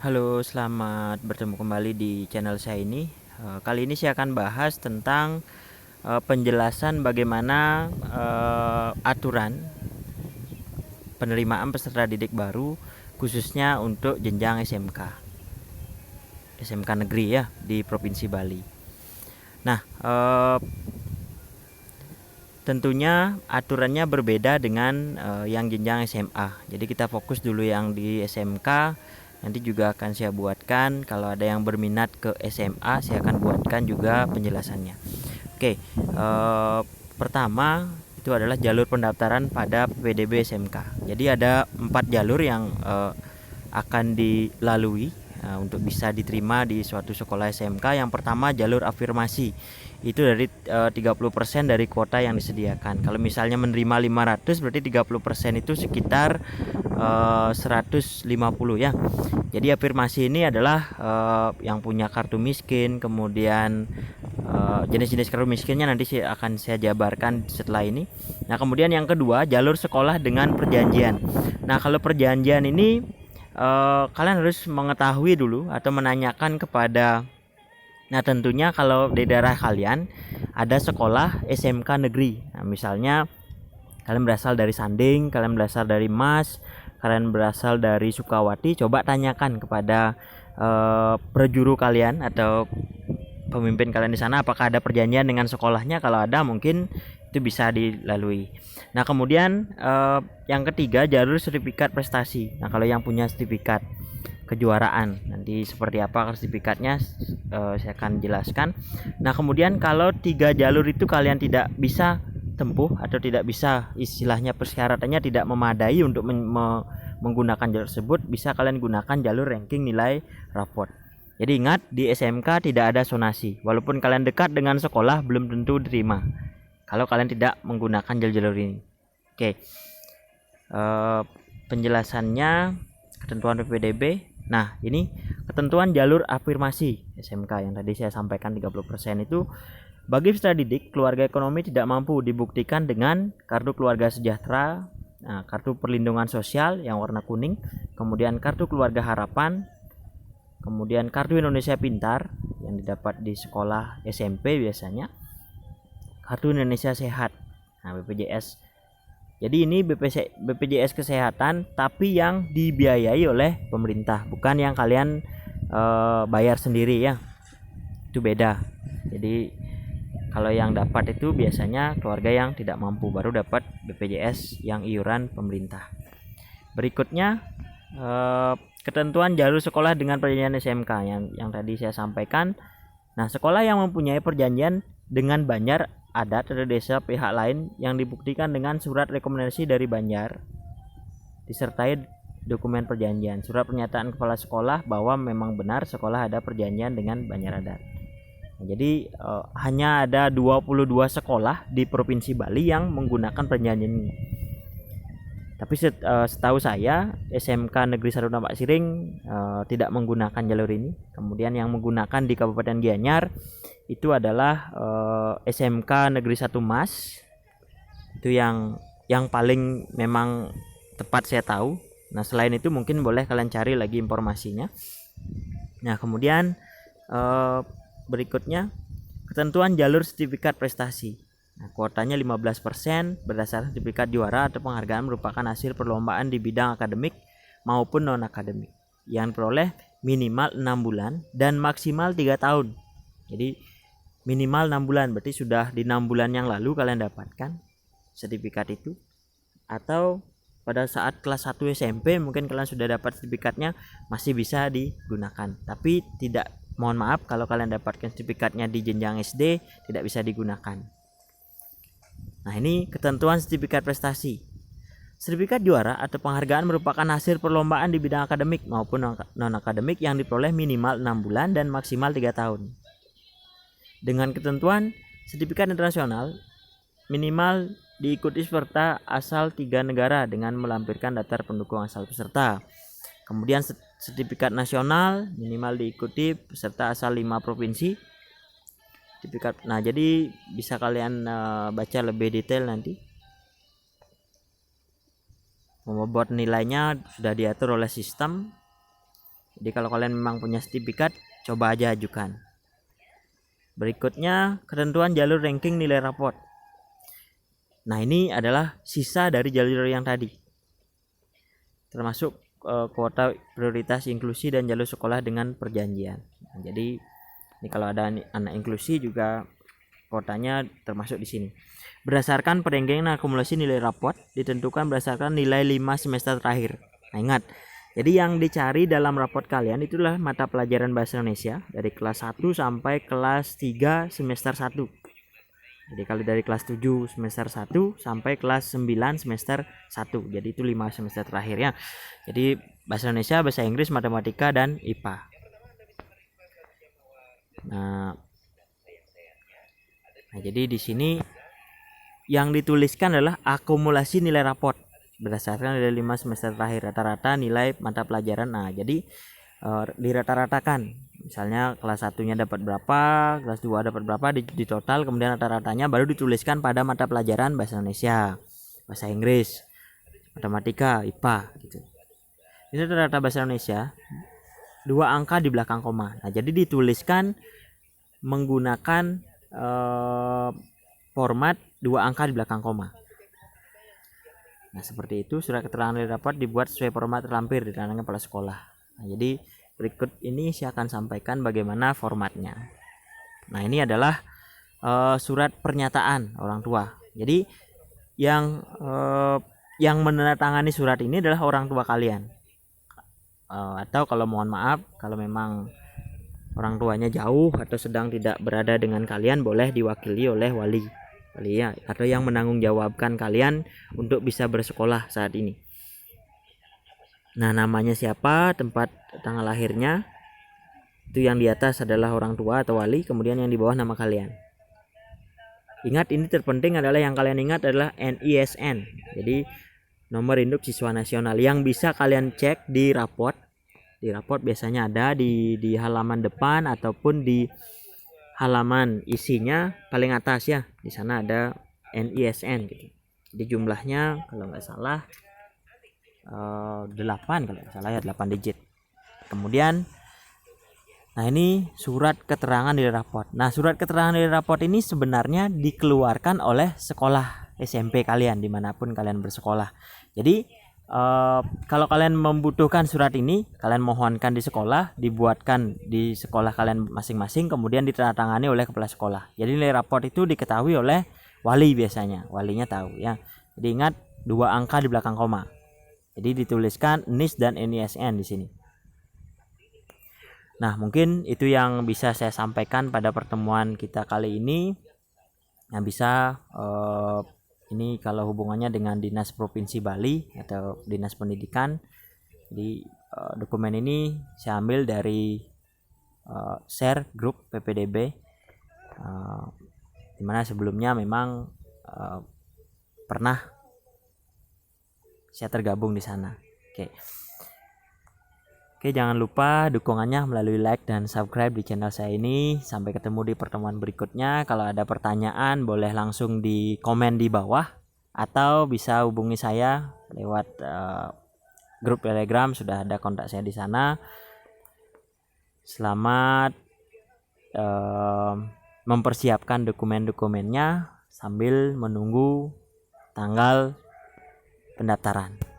Halo, selamat bertemu kembali di channel saya ini. Kali ini saya akan bahas tentang penjelasan bagaimana aturan penerimaan peserta didik baru khususnya untuk jenjang SMK negeri ya di Provinsi Bali. Nah, tentunya aturannya berbeda dengan yang jenjang SMA. Jadi kita fokus dulu yang di SMK. Nanti juga akan saya buatkan, kalau ada yang berminat ke SMA saya akan buatkan juga penjelasannya. Oke, pertama itu adalah jalur pendaftaran pada PPDB SMK. Jadi ada 4 jalur yang akan dilalui untuk bisa diterima di suatu sekolah SMK. Yang pertama jalur afirmasi, itu dari 30% dari kuota yang disediakan. Kalau misalnya menerima 500 berarti 30% itu sekitar 150 ya. Jadi afirmasi ini adalah yang punya kartu miskin, kemudian jenis-jenis kartu miskinnya nanti akan saya jabarkan setelah ini. Nah, kemudian yang kedua jalur sekolah dengan perjanjian. Nah, kalau perjanjian ini kalian harus mengetahui dulu atau menanyakan kepada. Nah, tentunya kalau di daerah kalian ada sekolah SMK negeri. Nah, misalnya kalian berasal dari Sanding, kalian berasal dari Mas, kalian berasal dari Sukawati, coba tanyakan kepada perjuru kalian atau pemimpin kalian di sana apakah ada perjanjian dengan sekolahnya. Kalau ada mungkin itu bisa dilalui. Nah, kemudian yang ketiga jalur sertifikat prestasi. Nah, kalau yang punya sertifikat kejuaraan nanti seperti apa sertifikatnya saya akan jelaskan. Nah, kemudian kalau 3 jalur itu kalian tidak bisa tempuh atau tidak bisa, istilahnya persyaratannya tidak memadai untuk menggunakan jalur tersebut, bisa kalian gunakan jalur ranking nilai raport. Jadi ingat, di SMK tidak ada sonasi. Walaupun kalian dekat dengan sekolah belum tentu diterima kalau kalian tidak menggunakan jalur-jalur ini. Oke. Penjelasannya ketentuan PPDB. Nah, ini ketentuan jalur afirmasi SMK yang tadi saya sampaikan 30% itu bagi peserta didik keluarga ekonomi tidak mampu dibuktikan dengan kartu keluarga sejahtera, kartu perlindungan sosial yang warna kuning, kemudian kartu keluarga harapan, kemudian kartu Indonesia Pintar yang didapat di sekolah SMP biasanya, kartu Indonesia Sehat, BPJS. Jadi ini BPJS Kesehatan tapi yang dibiayai oleh pemerintah, bukan yang kalian bayar sendiri ya. Itu beda. Jadi kalau yang dapat itu biasanya keluarga yang tidak mampu baru dapat BPJS yang iuran pemerintah. Berikutnya ketentuan jalur sekolah dengan perjanjian SMK yang tadi saya sampaikan. Nah, sekolah yang mempunyai perjanjian dengan Banjar adat atau desa pihak lain yang dibuktikan dengan surat rekomendasi dari Banjar disertai dokumen perjanjian, surat pernyataan kepala sekolah bahwa memang benar sekolah ada perjanjian dengan Banjar adat. Nah, jadi hanya ada 22 sekolah di Provinsi Bali yang menggunakan perjanjian ini. Tapi setahu saya SMK Negeri 1 Nampak Siring tidak menggunakan jalur ini. Kemudian yang menggunakan di Kabupaten Gianyar itu adalah SMK Negeri 1 Mas. Itu yang paling memang tepat saya tahu. Nah, selain itu mungkin boleh kalian cari lagi informasinya. Nah, kemudian berikutnya ketentuan jalur sertifikat prestasi. Nah, kuotanya 15% berdasarkan sertifikat juara atau penghargaan merupakan hasil perlombaan di bidang akademik maupun non akademik yang diperoleh minimal 6 bulan dan maksimal 3 tahun. Jadi minimal 6 bulan berarti sudah di 6 bulan yang lalu kalian dapatkan sertifikat itu, atau pada saat kelas 1 SMP mungkin kalian sudah dapat sertifikatnya, masih bisa digunakan. Tapi tidak, mohon maaf kalau kalian dapatkan sertifikatnya di jenjang SD tidak bisa digunakan. Nah, ini ketentuan sertifikat prestasi. Sertifikat juara atau penghargaan merupakan hasil perlombaan di bidang akademik maupun non akademik yang diperoleh minimal 6 bulan dan maksimal 3 tahun. Dengan ketentuan sertifikat internasional minimal diikuti peserta asal 3 negara dengan melampirkan daftar pendukung asal peserta. Kemudian sertifikat nasional minimal diikuti peserta asal 5 provinsi. Sertifikat. Nah, jadi bisa kalian baca lebih detail nanti. Membuat nilainya sudah diatur oleh sistem. Jadi kalau kalian memang punya sertifikat, coba aja ajukan. Berikutnya, ketentuan jalur ranking nilai raport. Nah, ini adalah sisa dari jalur yang tadi, termasuk kuota prioritas inklusi dan jalur sekolah dengan perjanjian. Nah, jadi ini kalau ada anak inklusi juga kuotanya termasuk di sini. Berdasarkan perenggangan akumulasi nilai raport ditentukan berdasarkan nilai 5 semester terakhir. Nah, ingat, jadi yang dicari dalam raport kalian itulah mata pelajaran bahasa Indonesia dari kelas 1 sampai kelas 3 semester 1. Jadi kalau dari kelas 7 semester 1 sampai kelas 9 semester 1. Jadi itu 5 semester terakhirnya. Jadi bahasa Indonesia, bahasa Inggris, matematika, dan IPA. Nah, jadi di sini yang dituliskan adalah akumulasi nilai raport berdasarkan nilai 5 semester terakhir, rata-rata nilai mata pelajaran. Nah, jadi dirata-ratakan. Misalnya kelas 1-nya dapat berapa, kelas 2 dapat berapa, di total, kemudian rata-ratanya baru dituliskan pada mata pelajaran bahasa Indonesia, bahasa Inggris, matematika, IPA gitu. Ini rata-rata bahasa Indonesia 2 angka di belakang koma. Nah, jadi dituliskan menggunakan format 2 angka di belakang koma. Nah, seperti itu. Surat keterangan nilai raport dibuat sesuai format terlampir di tangan kepala sekolah. Nah, jadi berikut ini saya akan sampaikan bagaimana formatnya. Nah, ini adalah surat pernyataan orang tua. Jadi yang menandatangani surat ini adalah orang tua kalian. Atau kalau mohon maaf, kalau memang orang tuanya jauh atau sedang tidak berada dengan kalian, boleh diwakili oleh wali ya, atau yang menanggungjawabkan kalian untuk bisa bersekolah saat ini. Nah, namanya siapa, tempat tanggal lahirnya, itu yang di atas adalah orang tua atau wali, kemudian yang di bawah nama kalian. Ingat, ini terpenting adalah yang kalian ingat adalah NISN. Jadi nomor induk siswa nasional yang bisa kalian cek di raport. Di raport biasanya ada di halaman depan ataupun di halaman isinya paling atas ya. Di sana ada NISN gitu. Jadi jumlahnya kalau nggak salah 8 kalau nggak salah ya, 8 digit. Kemudian nah, ini surat keterangan nilai raport. Nah, surat keterangan nilai raport ini sebenarnya dikeluarkan oleh sekolah SMP kalian dimanapun kalian bersekolah. Jadi kalau kalian membutuhkan surat ini, kalian mohonkan di sekolah, dibuatkan di sekolah kalian masing-masing, kemudian ditandatangani oleh kepala sekolah. Jadi nilai raport itu diketahui oleh wali biasanya, walinya tahu ya. Jadi ingat 2 angka di belakang koma. Jadi dituliskan NIS dan NISN di sini. Nah, mungkin itu yang bisa saya sampaikan pada pertemuan kita kali ini. Yang bisa ini kalau hubungannya dengan Dinas Provinsi Bali atau Dinas Pendidikan. Jadi dokumen ini saya ambil dari share grup PPDB, dimana sebelumnya memang pernah saya tergabung di sana. Oke, jangan lupa dukungannya melalui like dan subscribe di channel saya ini. Sampai ketemu di pertemuan berikutnya. Kalau ada pertanyaan boleh langsung di komen di bawah atau bisa hubungi saya lewat grup Telegram, sudah ada kontak saya di sana. Selamat mempersiapkan dokumen-dokumennya sambil menunggu tanggal pendaftaran.